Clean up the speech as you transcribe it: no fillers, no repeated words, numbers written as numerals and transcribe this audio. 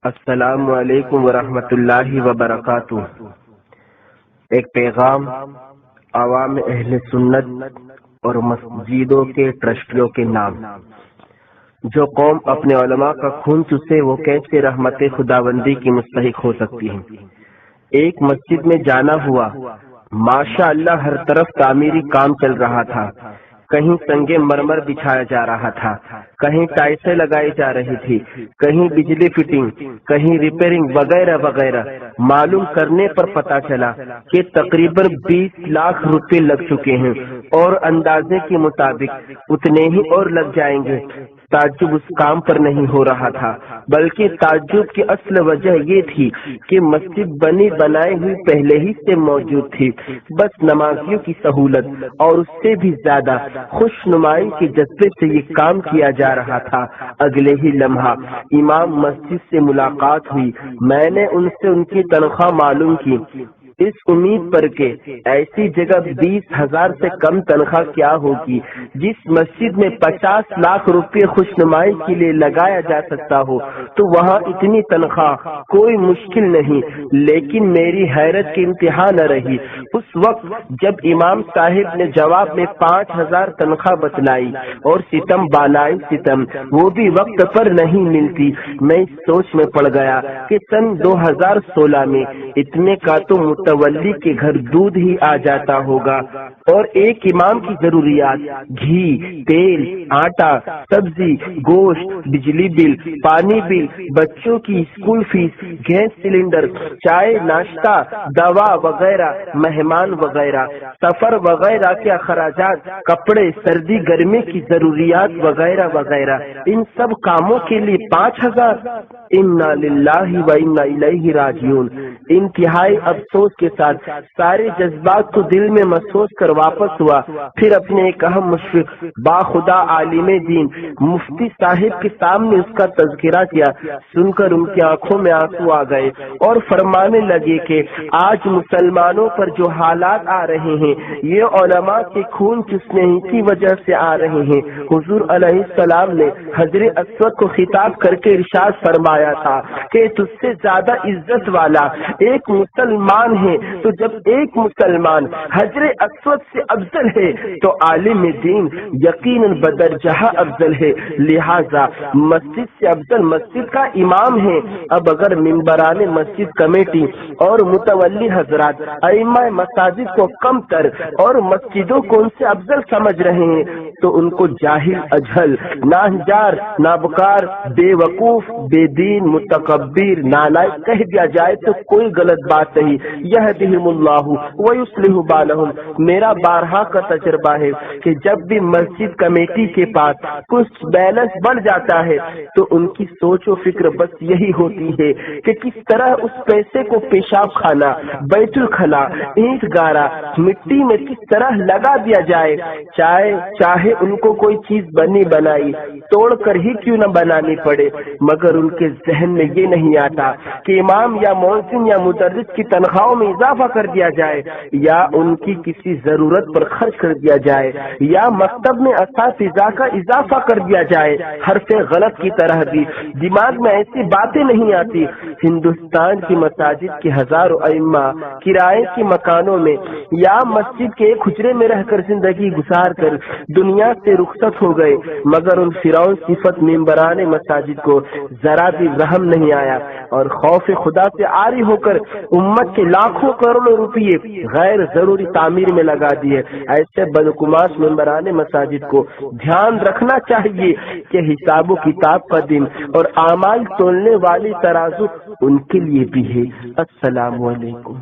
السلام علیکم ورحمۃ اللہ وبرکاتہ۔ ایک پیغام عوام اہل سنت اور مسجدوں کے ٹرسٹیوں کے نام۔ جو قوم اپنے علماء کا خون چوسے وہ کیسے رحمت خداوندی کی مستحق ہو سکتی ہے؟ ایک مسجد میں جانا ہوا، ماشاء اللہ ہر طرف تعمیری کام چل رہا تھا۔ کہیں سنگ مرمر بچھایا جا رہا تھا، کہیں ٹائلسیں لگائی جا رہی تھی، کہیں بجلی فٹنگ، کہیں ریپیئرنگ وغیرہ وغیرہ۔ معلوم کرنے پر پتا چلا کہ تقریباً 20 لاکھ روپے لگ چکے ہیں اور اندازے کے مطابق اتنے ہی اور لگ جائیں گے۔ تعجب اس کام پر نہیں ہو رہا تھا، بلکہ تعجب کی اصل وجہ یہ تھی کہ مسجد بنی بنائی ہوئی پہلے ہی سے موجود تھی، بس نمازیوں کی سہولت اور اس سے بھی زیادہ خوش نمائی کے جذبے سے یہ کام کیا جا رہا تھا۔ اگلے ہی لمحہ امام مسجد سے ملاقات ہوئی، میں نے ان سے ان کی تنخواہ معلوم کی، اس امید پر کہ ایسی جگہ 20,000 سے کم تنخواہ کیا ہوگی جس مسجد میں 50 لاکھ روپے خوش نمائی کے لیے لگایا جا سکتا ہو، تو وہاں اتنی تنخواہ کوئی مشکل نہیں۔ لیکن میری حیرت کی انتہا نہ رہی اس وقت جب امام صاحب نے جواب میں 5,000 تنخواہ بتلائی، اور ستم بالائی ستم، وہ بھی وقت پر نہیں ملتی۔ میں اس سوچ میں پڑ گیا کہ سن 2016 میں اتنے کا تو متولی کے گھر دودھ ہی آ جاتا ہوگا، اور ایک امام کی ضروریات گھی، تیل، آٹا، سبزی، گوشت، بجلی بل، پانی بل، بچوں کی اسکول فیس، گیس سلنڈر، چائے، ناشتہ، دوا وغیرہ، مہمان وغیرہ، سفر وغیرہ کے اخراجات، کپڑے، سردی گرمی کی ضروریات وغیرہ وغیرہ، ان سب کاموں کے لیے 5,000۔ انا للہ و انا الیہ راجعون۔ انتہائی افسوس کے ساتھ سارے جذبات کو دل میں محسوس کر واپس ہوا۔ پھر اپنے ایک اہم مشفق باخدا عالم دین مفتی صاحب کے سامنے اس کا تذکرہ کیا۔ سن کر ان کی آنکھوں میں آنسو آ گئے اور فرمانے لگے کہ آج مسلمانوں پر جو حالات آ رہے ہیں یہ علماء کے خون چوسنے ہی کی وجہ سے آ رہے ہیں۔ حضور علیہ السلام نے حجر اسود کو خطاب کر کے ارشاد فرمایا تھا کہ تجھ سے زیادہ عزت والا ایک مسلمان ہے، تو جب ایک مسلمان حجر اسود سے افضل ہے تو عالم دین یقیناً بدرجہ افضل ہے، لہذا مسجد سے افضل مسجد کا امام ہے۔ اب اگر ممبران مسجد کمیٹی اور متولی حضرات ائمہ مساجد کو کم تر اور مسجدوں کو ان سے افضل سمجھ رہے ہیں تو ان کو جاہل، اجہل، ناہنجار، نابکار، بے وقوف، بے دین، متکبر، نالائق کہہ دیا جائے تو کوئی غلط بات نہیں۔ یہدیہم اللہ ویصلح بالہم۔ میرا بارہا کا تجربہ ہے کہ جب بھی مسجد کمیٹی کے پاس کچھ بیلنس بڑھ جاتا ہے تو ان کی سوچ و فکر بس یہی ہوتی ہے کہ کس طرح اس پیسے کو پیشاب خانہ، بیت الخلا، اینٹ گارا، مٹی میں کس طرح لگا دیا جائے، چاہے ان کو کوئی چیز بنی بنائی توڑ کر ہی کیوں نہ بنانی پڑے، مگر ان کے ذہن میں یہ نہیں آتا کہ امام یا مؤذن یا مدرس کی تنخواہوں میں اضافہ کر دیا جائے، یا ان کی کسی ضرورت پر خرچ کر دیا جائے، یا مکتب میں اساتذہ کا اضافہ کر دیا جائے۔ حرف غلط کی طرح بھی دماغ میں ایسی باتیں نہیں آتی۔ ہندوستان کی مساجد کے ہزاروں ائمہ کرائے کے مکانوں میں یا مسجد کے ایک حجرے میں رہ کر زندگی گزار کر دنیا سے رخصت ہو گئے، مگر ان فرعون صفت ممبران مساجد کو ذرا بھی رحم نہیں آیا، اور خوف خدا سے عاری ہو کر امت کے لاکھوں کروڑوں روپیے غیر ضروری تعمیر میں لگا دیے۔ ایسے بدقماش ممبران مساجد کو دھیان رکھنا چاہیے کہ حساب و کتاب کا دن اور اعمال تولنے والی ترازو ان کے لیے بھی ہے۔ السلام علیکم۔